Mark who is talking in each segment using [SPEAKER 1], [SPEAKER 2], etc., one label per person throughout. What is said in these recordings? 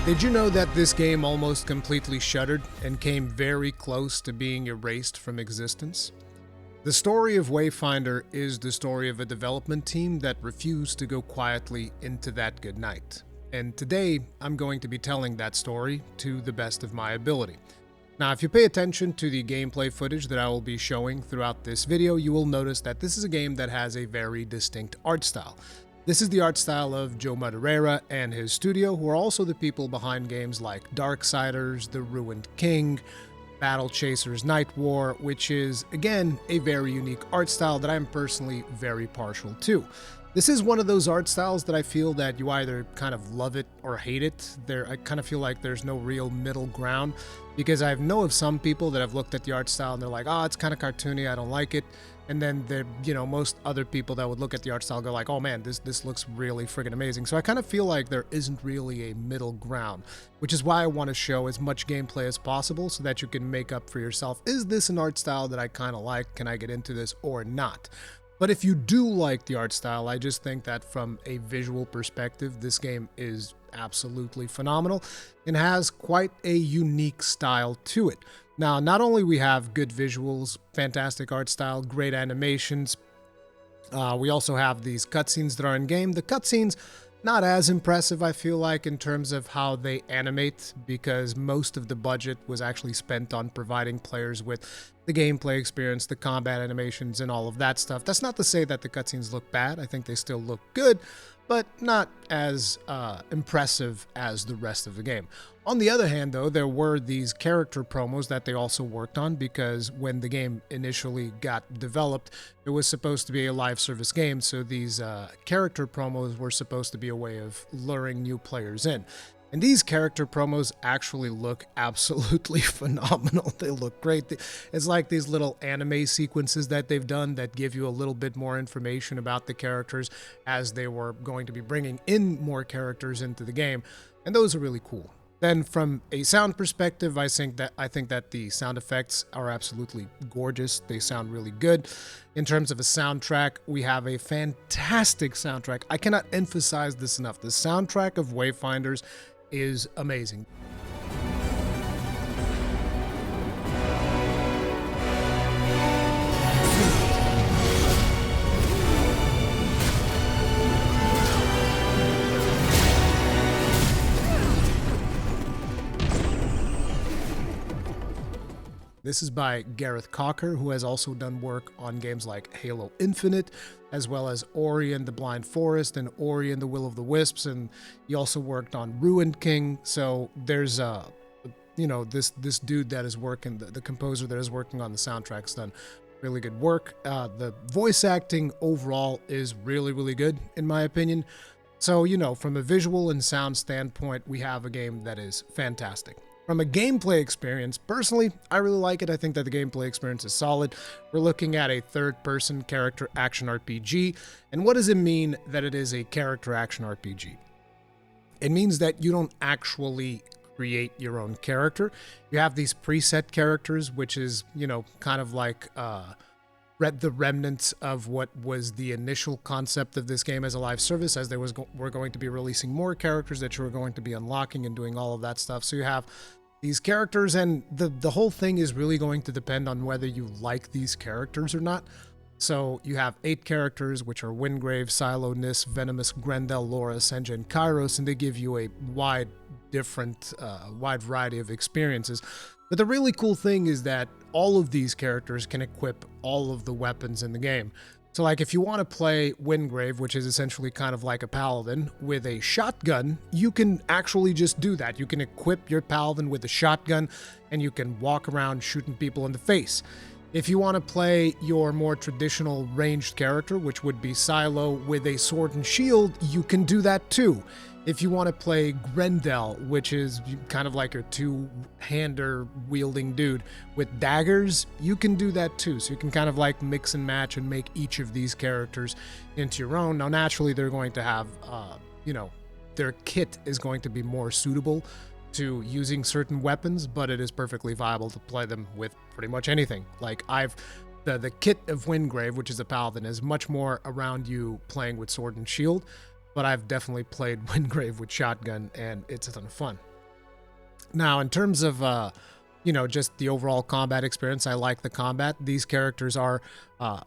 [SPEAKER 1] Did you know that this game almost completely shuttered and came very close to being erased from existence? The story of Wayfinder is the story of a development team that refused to go quietly into that good night. And today, I'm going to be telling that story to the best of my ability. Now, if you pay attention to the gameplay footage that I will be showing throughout this video, you will notice that this is a game that has a very distinct art style. This is the art style of Joe Madureira and his studio, who are also the people behind games like Darksiders, The Ruined King, Battle Chasers Night War, which is, again, a very unique art style that I'm personally very partial to. This is one of those art styles that I feel that you either kind of love it or hate it. I kind of feel like there's no real middle ground, because I know of some people that have looked at the art style and they're like, oh, it's kind of cartoony, I don't like it. And then most other people that would look at the art style go like, oh man, this looks really friggin' amazing. So I kind of feel like there isn't really a middle ground, which is why I want to show as much gameplay as possible so that you can make up for yourself. Is this an art style that I kind of like? Can I get into this or not? But if you do like the art style, I just think that from a visual perspective, this game is absolutely phenomenal and has quite a unique style to it. Now, not only we have good visuals, fantastic art style, great animations, we also have these cutscenes that are in game. The cutscenes, not as impressive, I feel like, in terms of how they animate, because most of the budget was actually spent on providing players with the gameplay experience, the combat animations, and all of that stuff. That's not to say that the cutscenes look bad. I think they still look good, but not as impressive as the rest of the game. On the other hand, though, there were these character promos that they also worked on, because when the game initially got developed, it was supposed to be a live service game, so these character promos were supposed to be a way of luring new players in. And these character promos actually look absolutely phenomenal. They look great. It's like these little anime sequences that they've done that give you a little bit more information about the characters as they were going to be bringing in more characters into the game. And those are really cool. Then from a sound perspective, I think that the sound effects are absolutely gorgeous. They sound really good. In terms of a soundtrack, we have a fantastic soundtrack. I cannot emphasize this enough. The soundtrack of Wayfinders is amazing. This is by Gareth Cocker, who has also done work on games like Halo Infinite, as well as Ori and the Blind Forest and Ori and the Will of the Wisps, and he also worked on Ruined King. So there's this dude that is working, the composer that is working on the soundtrack's done really good work. The voice acting overall is really, really good, in my opinion. So, from a visual and sound standpoint, we have a game that is fantastic. From a gameplay experience, personally, I really like it. I think that the gameplay experience is solid. We're looking at a third-person character action RPG. And what does it mean that it is a character action RPG? It means that you don't actually create your own character. You have these preset characters, which is, kind of like the remnants of what was the initial concept of this game as a live service, as we're going to be releasing more characters that you're going to be unlocking and doing all of that stuff. So you have these characters, and the whole thing is really going to depend on whether you like these characters or not. So you have 8 characters, which are Wingrave, Silo, Nis, Venomous, Grendel, Laura, Senja, and Kairos, and they give you a wide variety of experiences. But the really cool thing is that all of these characters can equip all of the weapons in the game. So like if you want to play Wingrave, which is essentially kind of like a paladin, with a shotgun, you can actually just do that. You can equip your paladin with a shotgun and you can walk around shooting people in the face. If you want to play your more traditional ranged character, which would be Silo, with a sword and shield, you can do that too. If you want to play Grendel, which is kind of like a two-hander wielding dude with daggers, you can do that too. So you can kind of like mix and match and make each of these characters into your own. Now, naturally, they're going to have, their kit is going to be more suitable to using certain weapons, but it is perfectly viable to play them with pretty much anything. Like the kit of Wingrave, which is a paladin, is much more around you playing with sword and shield, but I've definitely played Wingrave with shotgun, and it's a ton of fun. Now, in terms of, just the overall combat experience, I like the combat. These characters are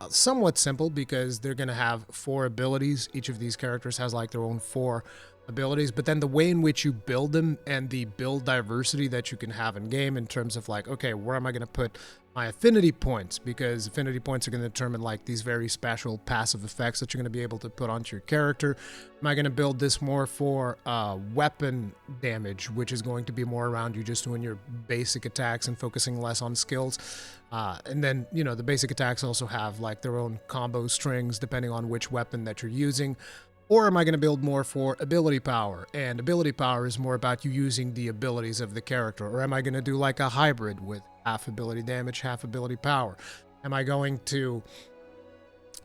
[SPEAKER 1] somewhat simple because they're going to have 4 abilities. Each of these characters has like their own 4 abilities, but then the way in which you build them and the build diversity that you can have in game in terms of like, okay, where am I going to put my affinity points? Because affinity points are going to determine like these very special passive effects that you're going to be able to put onto your character. Am I going to build this more for weapon damage, which is going to be more around you just doing your basic attacks and focusing less on skills? And then, the basic attacks also have like their own combo strings depending on which weapon that you're using. Or am I going to build more for ability power? And ability power is more about you using the abilities of the character. Or am I going to do like a hybrid with half ability damage, half ability power? Am I going to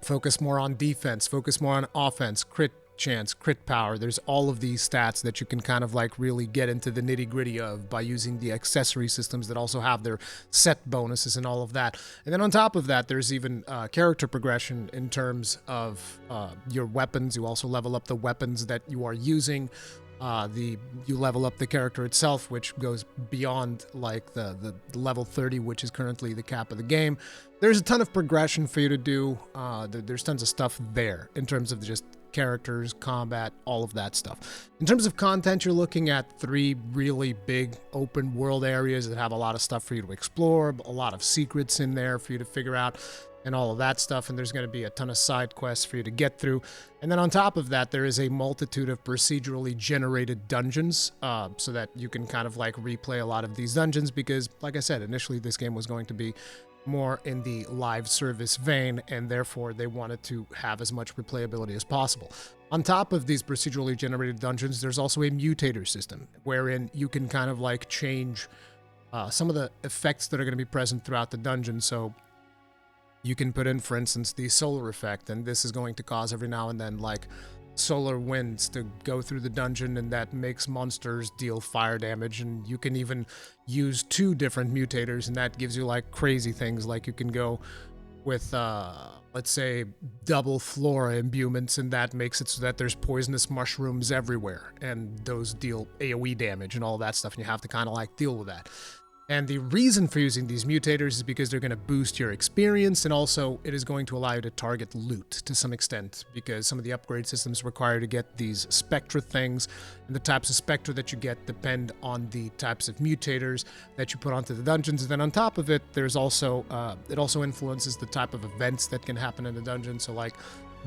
[SPEAKER 1] focus more on defense, focus more on offense, crit chance, crit power? There's all of these stats that you can kind of like really get into the nitty gritty of by using the accessory systems that also have their set bonuses and all of that. And then on top of that, there's even character progression in terms of your weapons. You also level up the weapons that you are using. You level up the character itself, which goes beyond like the level 30, which is currently the cap of the game. There's a ton of progression for you to do. There's tons of stuff there in terms of just characters, combat, all of that stuff. In terms of content, you're looking at 3 really big open world areas that have a lot of stuff for you to explore, a lot of secrets in there for you to figure out, and all of that stuff. And there's going to be a ton of side quests for you to get through. And then on top of that, there is a multitude of procedurally generated dungeons, so that you can kind of like replay a lot of these dungeons, because like I said, initially this game was going to be more in the live service vein, and therefore they wanted to have as much replayability as possible. On top of these procedurally generated dungeons, there's also a mutator system, wherein you can kind of like change some of the effects that are going to be present throughout the dungeon. So you can put in, for instance, the solar effect, and this is going to cause every now and then like solar winds to go through the dungeon, and that makes monsters deal fire damage. And you can even use 2 different mutators, and that gives you like crazy things. Like you can go with let's say double flora imbuements, and that makes it so that there's poisonous mushrooms everywhere, and those deal AoE damage and all that stuff, and you have to kind of like deal with that. And the reason for using these mutators is because they're going to boost your experience, and also it is going to allow you to target loot to some extent, because some of the upgrade systems require to get these spectra things, and the types of spectra that you get depend on the types of mutators that you put onto the dungeons. And then on top of it, there's also it also influences the type of events that can happen in the dungeon. So like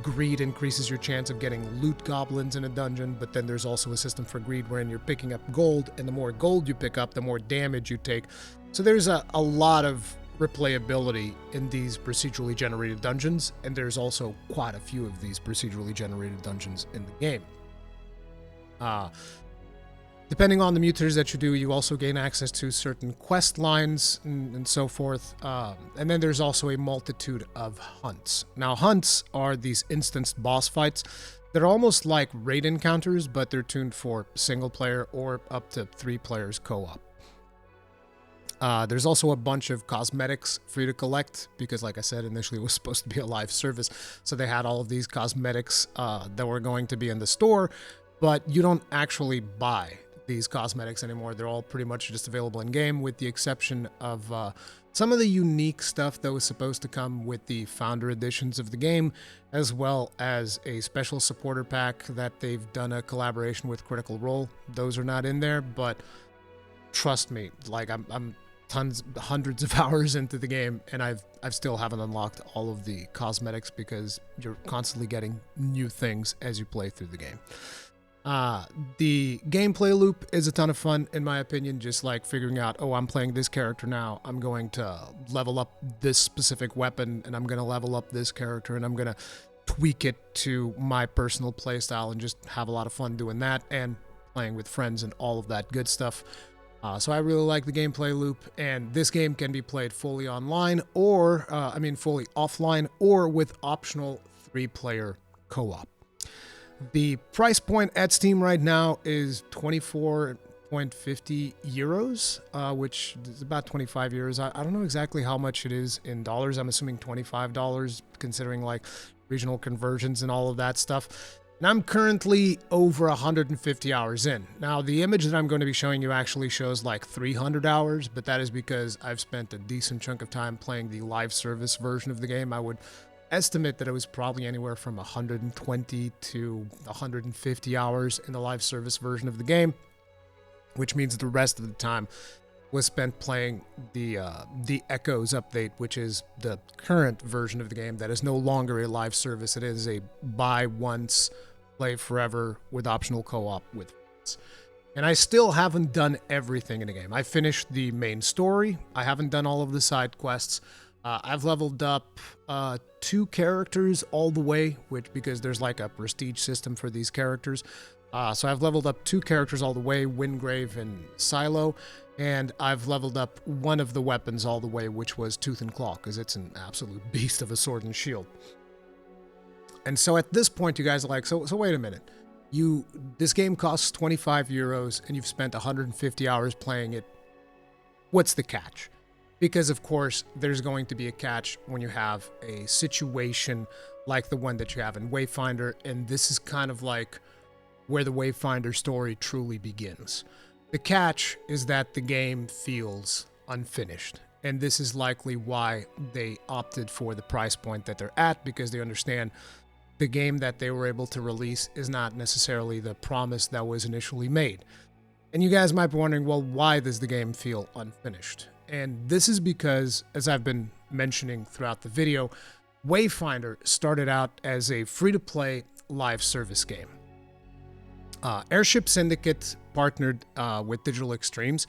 [SPEAKER 1] greed increases your chance of getting loot goblins in a dungeon, but then there's also a system for greed wherein you're picking up gold, and the more gold you pick up, the more damage you take. So there's a lot of replayability in these procedurally generated dungeons, and there's also quite a few of these procedurally generated dungeons in the game. Depending on the mutators that you do, you also gain access to certain quest lines and so forth. And then there's also a multitude of hunts. Now, hunts are these instanced boss fights. They're almost like raid encounters, but they're tuned for single player or up to 3 players co-op. There's also a bunch of cosmetics for you to collect, because like I said, initially it was supposed to be a live service. So they had all of these cosmetics that were going to be in the store, but you don't actually buy these cosmetics anymore. They're all pretty much just available in game, with the exception of some of the unique stuff that was supposed to come with the founder editions of the game, as well as a special supporter pack that they've done a collaboration with Critical Role. Those are not in there, but trust me, like I'm hundreds of hours into the game, and I've still haven't unlocked all of the cosmetics, because you're constantly getting new things as you play through the game. The gameplay loop is a ton of fun, in my opinion, just like figuring out, oh, I'm playing this character now, I'm going to level up this specific weapon, and I'm going to level up this character, and I'm going to tweak it to my personal playstyle, and just have a lot of fun doing that, and playing with friends and all of that good stuff. So I really like the gameplay loop, and this game can be played fully online, or, fully offline, or with optional 3-player co-op. The price point at Steam right now is 24.50 euros, which is about 25 euros. I don't know exactly how much it is in dollars. I'm assuming $25, considering like regional conversions and all of that stuff. And I'm currently over 150 hours in. Now, the image that I'm going to be showing you actually shows like 300 hours, but that is because I've spent a decent chunk of time playing the live service version of the game. I would estimate that it was probably anywhere from 120 to 150 hours in the live service version of the game, which means the rest of the time was spent playing the Echoes update, which is the current version of the game that is no longer a live service. It is a buy once, play forever with optional co-op with friends. And I still haven't done everything in the game. I finished the main story. I haven't done all of the side quests. I've leveled up 2 characters all the way, because there's like a prestige system for these characters. So I've leveled up 2 characters all the way, Wingrave and Silo, and I've leveled up one of the weapons all the way, which was Tooth and Claw, because it's an absolute beast of a sword and shield. And so at this point, you guys are like, so wait a minute. This game costs 25 euros, and you've spent 150 hours playing it. What's the catch? Because, of course, there's going to be a catch when you have a situation like the one that you have in Wayfinder, and this is kind of like where the Wayfinder story truly begins. The catch is that the game feels unfinished, and this is likely why they opted for the price point that they're at, because they understand the game that they were able to release is not necessarily the promise that was initially made. And you guys might be wondering, well, why does the game feel unfinished? And this is because, as I've been mentioning throughout the video, Wayfinder started out as a free-to-play live service game. Airship Syndicate partnered with Digital Extremes.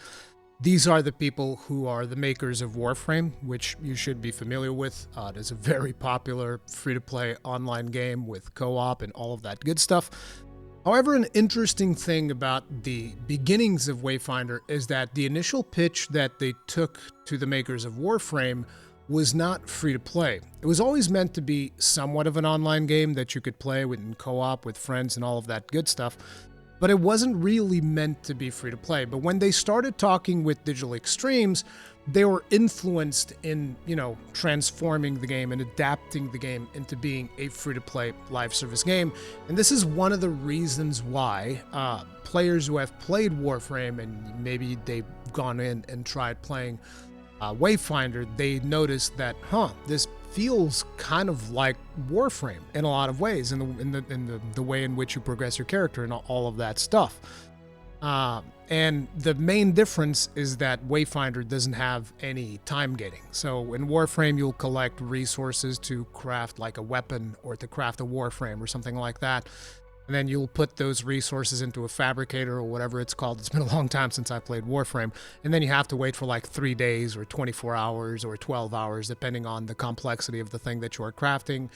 [SPEAKER 1] These are the people who are the makers of Warframe, which you should be familiar with. It is a very popular free-to-play online game with co-op and all of that good stuff. However, an interesting thing about the beginnings of Wayfinder is that the initial pitch that they took to the makers of Warframe was not free-to-play. It was always meant to be somewhat of an online game that you could play in co-op with friends and all of that good stuff, but it wasn't really meant to be free-to-play. But when they started talking with Digital Extremes, they were influenced in, transforming the game and adapting the game into being a free-to-play live service game. And this is one of the reasons why players who have played Warframe and maybe they've gone in and tried playing Wayfinder, they noticed that, this feels kind of like Warframe in a lot of ways, in the way in which you progress your character and all of that stuff. And the main difference is that Wayfinder doesn't have any time gating. So in Warframe, you'll collect resources to craft like a weapon or to craft a Warframe or something like that. And then you'll put those resources into a fabricator or whatever it's called. It's been a long time since I played Warframe. And then you have to wait for like 3 days or 24 hours or 12 hours, depending on the complexity of the thing that you are crafting.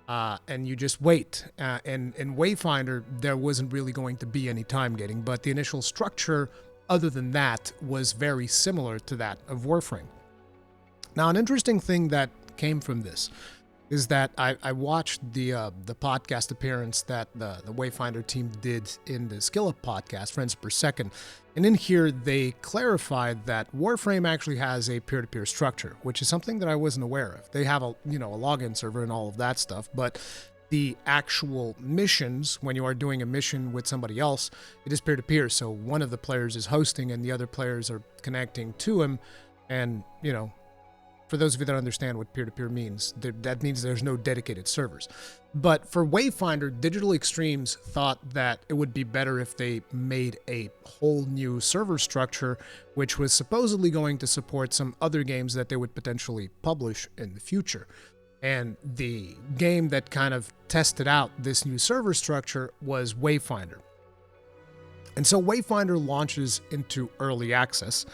[SPEAKER 1] And you just wait. And in Wayfinder, there wasn't really going to be any time gating, but the initial structure, other than that, was very similar to that of Warframe. Now, an interesting thing that came from this is that I watched the podcast appearance that the Wayfinder team did in the Skill Up podcast, Friends Per Second. And in here, they clarified that Warframe actually has a peer-to-peer structure, which is something that I wasn't aware of. They have a login server and all of that stuff, but the actual missions, when you are doing a mission with somebody else, it is peer-to-peer. So one of the players is hosting and the other players are connecting to him. And, for those of you that understand what peer-to-peer means, that means there's no dedicated servers. But for Wayfinder, Digital Extremes thought that it would be better if they made a whole new server structure, which was supposedly going to support some other games that they would potentially publish in the future. And the game that kind of tested out this new server structure was Wayfinder. And so Wayfinder launches into early access.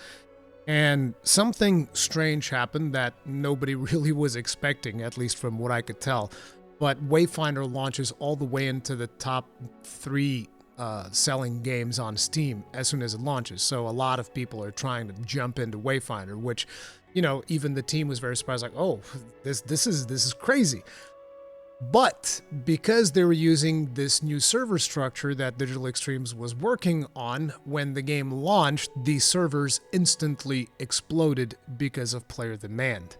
[SPEAKER 1] And something strange happened that nobody really was expecting, at least from what I could tell. But Wayfinder launches all the way into the top 3 selling games on Steam as soon as it launches. So a lot of people are trying to jump into Wayfinder, which, even the team was very surprised, like, oh, this is crazy. But because they were using this new server structure that Digital Extremes was working on, when the game launched, these servers instantly exploded because of player demand.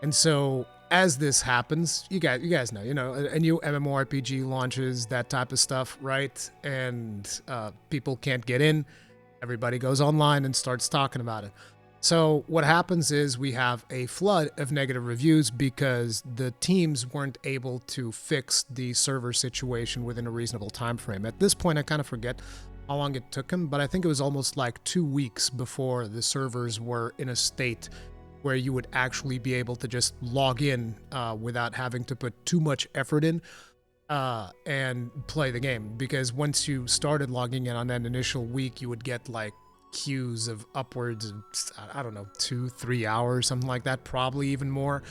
[SPEAKER 1] And so as this happens, you guys know, a new MMORPG launches, that type of stuff, right? And people can't get in. Everybody goes online and starts talking about it. So what happens is we have a flood of negative reviews because the teams weren't able to fix the server situation within a reasonable time frame. At this point, I kind of forget how long it took them, but I think it was almost like 2 weeks before the servers were in a state where you would actually be able to just log in without having to put too much effort in and play the game. Because once you started logging in on that initial week, you would get like queues of upwards of, I don't know, 2-3 hours, something like that, probably even more.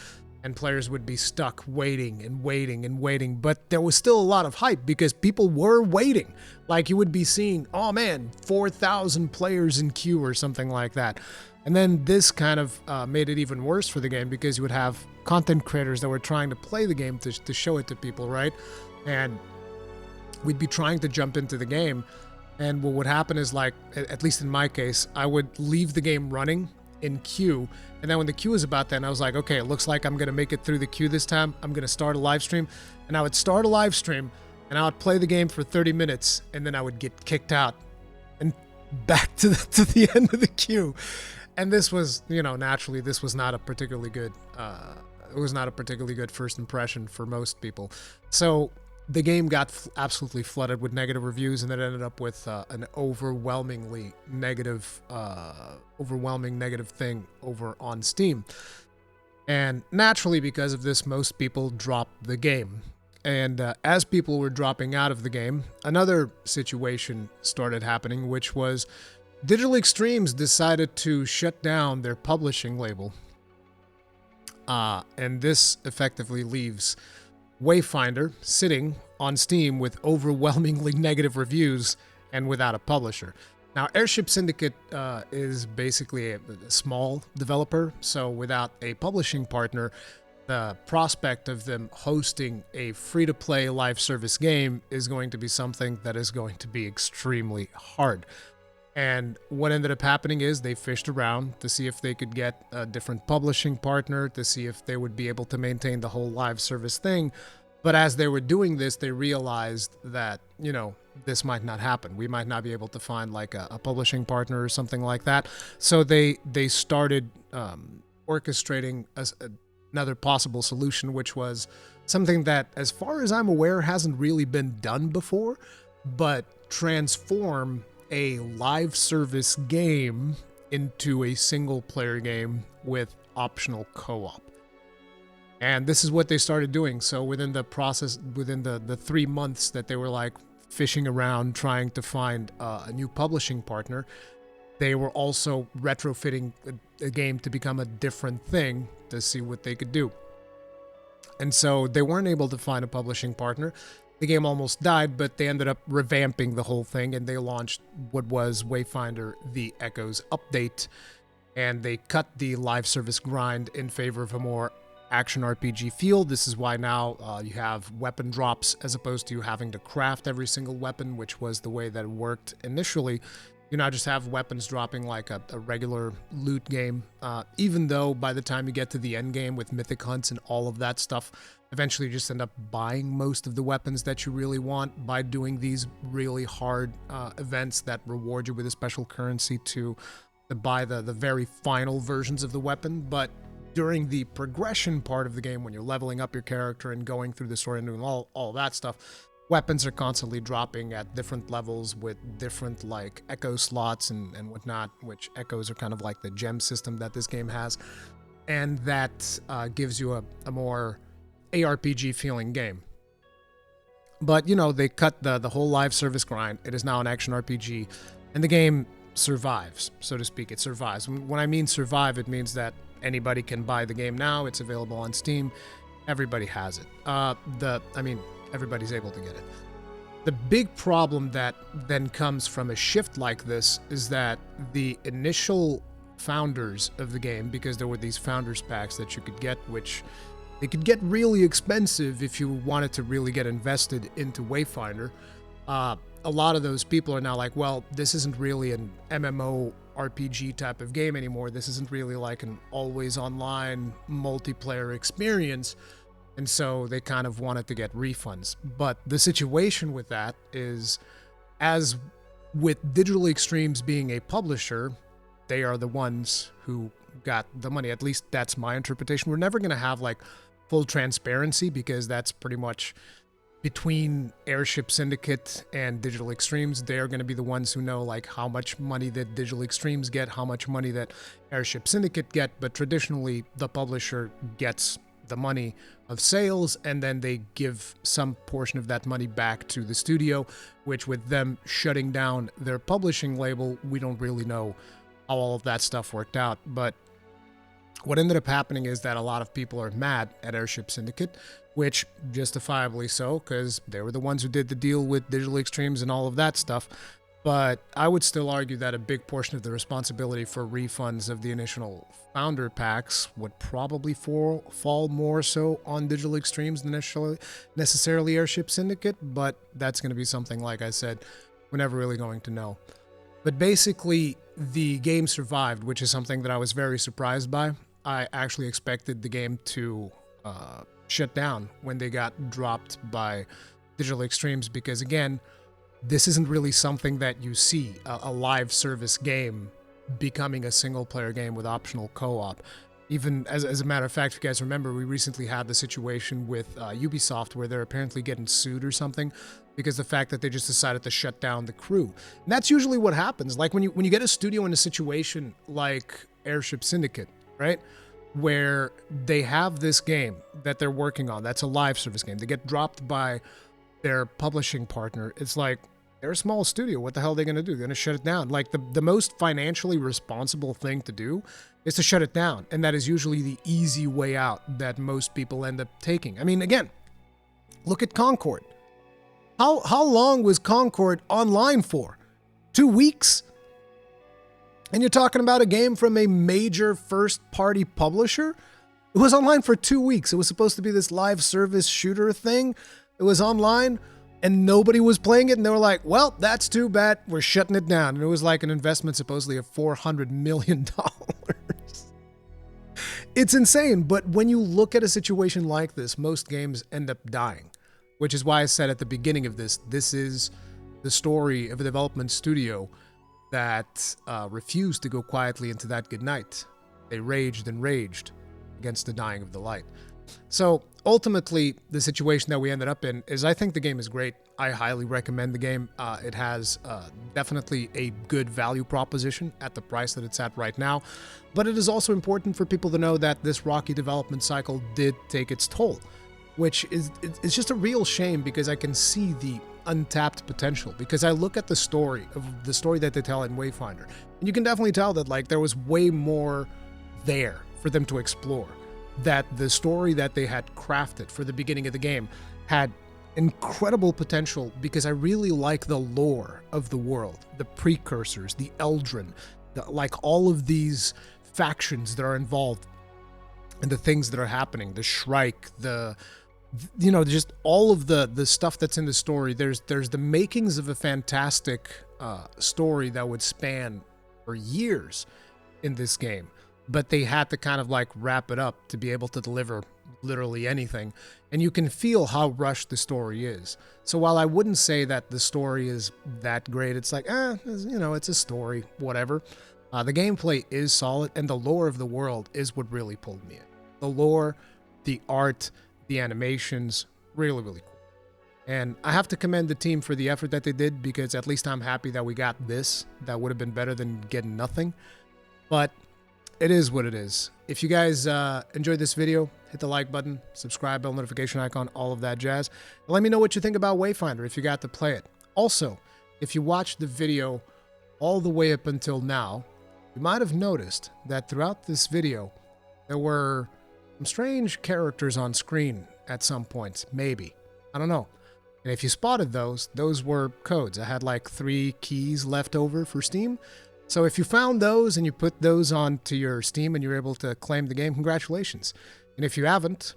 [SPEAKER 1] And players would be stuck waiting and waiting and waiting. But there was still a lot of hype because people were waiting. Like you would be seeing, oh man, 4,000 players in queue or something like that. And then this kind of made it even worse for the game because you would have content creators that were trying to play the game to show it to people, right? And we'd be trying to jump into the game. And what would happen is, like, at least in my case, I would leave the game running in queue. And then when the queue was about to end, I was like, okay, it looks like I'm going to make it through the queue this time. I'm going to start a live stream. And I would start a live stream and I would play the game for 30 minutes and then I would get kicked out and back to the end of the queue. And this was, naturally, this was not a particularly good, it was not a particularly good first impression for most people. So the game got absolutely flooded with negative reviews, and it ended up with an overwhelming negative thing over on Steam. And naturally, because of this, most people dropped the game. And as people were dropping out of the game, another situation started happening, which was Digital Extremes decided to shut down their publishing label. And this effectively leaves Wayfinder sitting on Steam with overwhelmingly negative reviews and without a publisher. Now, Airship Syndicate is basically a small developer, so without a publishing partner, the prospect of them hosting a free-to-play live service game is going to be something that is going to be extremely hard. And what ended up happening is they fished around to see if they could get a different publishing partner, to see if they would be able to maintain the whole live service thing. But as they were doing this, they realized that, this might not happen. We might not be able to find like a publishing partner or something like that. So they started orchestrating another possible solution, which was something that, as far as I'm aware, hasn't really been done before, but transform a live service game into a single player game with optional co-op. And this is what they started doing. So within the process, within the 3 months that they were like fishing around trying to find a new publishing partner, they were also retrofitting a game to become a different thing to see what they could do. And so they weren't able to find a publishing partner. The game almost died, but they ended up revamping the whole thing, and they launched what was Wayfinder The Echoes update, and they cut the live service grind in favor of a more action RPG feel. This is why now you have weapon drops as opposed to having to craft every single weapon, which was the way that it worked initially. You now just have weapons dropping like a regular loot game, even though by the time you get to the end game with mythic hunts and all of that stuff, eventually you just end up buying most of the weapons that you really want by doing these really hard events that reward you with a special currency to buy the very final versions of the weapon. But during the progression part of the game, when you're leveling up your character and going through the story and doing all that stuff, weapons are constantly dropping at different levels with different like echo slots and whatnot, which echoes are kind of like the gem system that this game has. And that gives you a more ARPG feeling game. But, they cut the whole live service grind. It is now an action RPG, and the game survives, so to speak. It survives. When I mean survive, it means that anybody can buy the game now. It's available on Steam. Everybody has it. Everybody's able to get it. The big problem that then comes from a shift like this is that the initial founders of the game, because there were these founders packs that you could get, which they could get really expensive if you wanted to really get invested into Wayfinder. A lot of those people are now like, well, this isn't really an MMO RPG type of game anymore. This isn't really like an always online multiplayer experience. And so they kind of wanted to get refunds. But the situation with that is, as with Digital Extremes being a publisher, they are the ones who got the money. At least that's my interpretation. We're never going to have like full transparency because that's pretty much between Airship Syndicate and Digital Extremes. They're going to be the ones who know like how much money that Digital Extremes get, how much money that Airship Syndicate get. But traditionally, the publisher gets the money of sales, and then they give some portion of that money back to the studio, which with them shutting down their publishing label, we don't really know how all of that stuff worked out. But what ended up happening is that a lot of people are mad at Airship Syndicate, which justifiably so, because they were the ones who did the deal with Digital Extremes and all of that stuff. But I would still argue that a big portion of the responsibility for refunds of the initial founder packs would probably fall more so on Digital Extremes than necessarily Airship Syndicate, but that's going to be something, like I said, we're never really going to know. But basically, the game survived, which is something that I was very surprised by. I actually expected the game to shut down when they got dropped by Digital Extremes because, again, this isn't really something that you see, a live service game becoming a single-player game with optional co-op. Even as a matter of fact, if you guys remember, we recently had the situation with Ubisoft where they're apparently getting sued or something because the fact that they just decided to shut down the crew. And that's usually what happens. Like when you get a studio in a situation like Airship Syndicate, right? Where they have this game that they're working on, that's a live service game. They get dropped by their publishing partner. It's like, they're a small studio. What the hell are they going to do? They're going to shut it down. Like, the most financially responsible thing to do is to shut it down. And that is usually the easy way out that most people end up taking. I mean, again, look at Concord. How long was Concord online for? 2 weeks? And you're talking about a game from a major first-party publisher? It was online for 2 weeks. It was supposed to be this live service shooter thing. It was online, and nobody was playing it, and they were like, well, that's too bad. We're shutting it down. And it was like an investment supposedly of $400 million. It's insane, but when you look at a situation like this, most games end up dying, which is why I said at the beginning of this is the story of a development studio that refused to go quietly into that good night. They raged and raged against the dying of the light. So ultimately, the situation that we ended up in is I think the game is great. I highly recommend the game. It has definitely a good value proposition at the price that it's at right now. But it is also important for people to know that this rocky development cycle did take its toll, which is it's just a real shame because I can see the untapped potential. Because I look at the story that they tell in Wayfinder, and you can definitely tell that like there was way more there for them to explore. That the story that they had crafted for the beginning of the game had incredible potential because I really like the lore of the world, the precursors, the Eldrin, like all of these factions that are involved and the things that are happening, the Shrike, just all of the stuff that's in the story. There's the makings of a fantastic story that would span for years in this game. But they had to kind of like wrap it up to be able to deliver literally anything. And you can feel how rushed the story is. So while I wouldn't say that the story is that great, it's like, it's a story, whatever. The gameplay is solid, and the lore of the world is what really pulled me in. The lore, the art, the animations, really, really cool. And I have to commend the team for the effort that they did, because at least I'm happy that we got this. That would have been better than getting nothing. But it is what it is. If you guys enjoyed this video, hit the like button, subscribe, bell notification icon, all of that jazz. And let me know what you think about Wayfinder if you got to play it. Also, if you watched the video all the way up until now, you might have noticed that throughout this video, there were some strange characters on screen at some points. Maybe. I don't know. And if you spotted those were codes. I had like 3 keys left over for Steam. So if you found those and you put those onto your Steam and you're able to claim the game, congratulations. And if you haven't,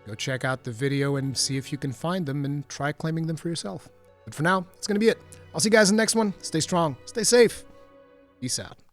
[SPEAKER 1] go check out the video and see if you can find them and try claiming them for yourself. But for now, that's going to be it. I'll see you guys in the next one. Stay strong, stay safe. Peace out.